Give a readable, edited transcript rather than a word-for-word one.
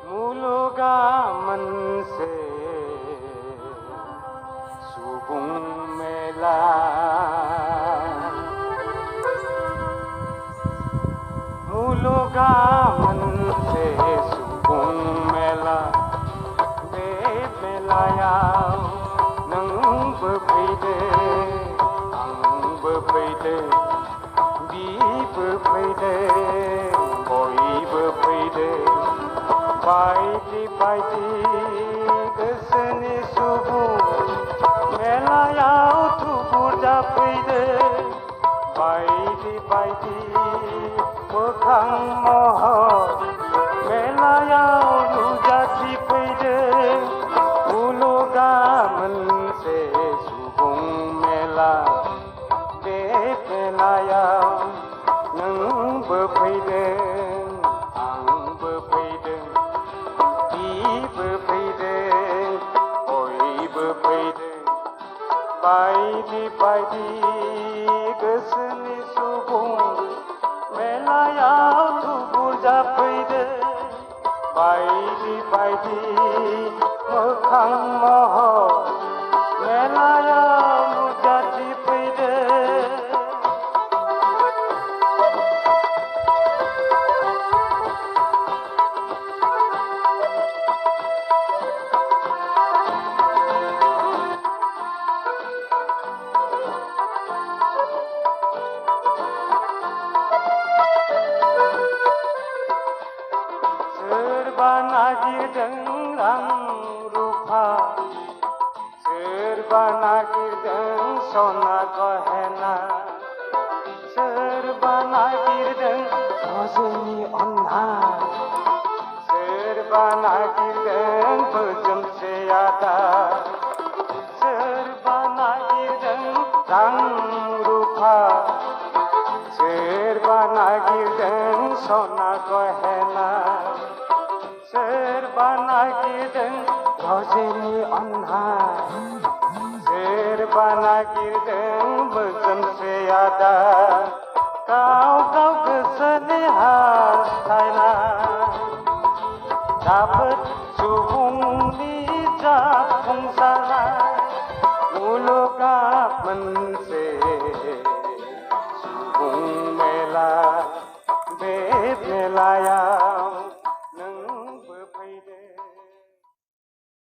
मुलुगा मोनसे सुबुं मेला मुलुगा मोनसे सुबुं मेला बे मेलायाव नोंबो फैदो आंबो फैदो बिबो फैदो बयबो फैदो बायदि बायदि गोसोनि सुबुं मेलायाव थुबुर जाफैदो बायदि बायदि मोखां महर मेलायाव नुजाथिफैदो मुलुगा मोनसे सुबुं मेला बे मेलायाव नोंबो फैदो आंबो फैदो बिबो फैदो बयबो फैदो बायदि बायदि गोसोनि सुबुं मेलायाव थुबुर जाफैदो बायदि बायदि मोखां महर मेलायाव नुजाथिफैदो सोरबा नागिरदों रां रुफा सोरबा नागिरदों सना गहेना सोरबा नागिरदों रजनी अन्नाय सोरबा नागिरदों बोजोंसे आदार सोरबा नागिरदों रां रुफा सोरबा नागिरदों सना गहेना सोरबा नागिरदों रजनी अन्नाय सोरबा नागिरदों बोजोंसे आदार गाव गाव गोसोनि हास्थायनाय राफोद सुबुंनि जाफुंसारनाय मुलुगा मोनसे सुबुं मेला बे मेलाया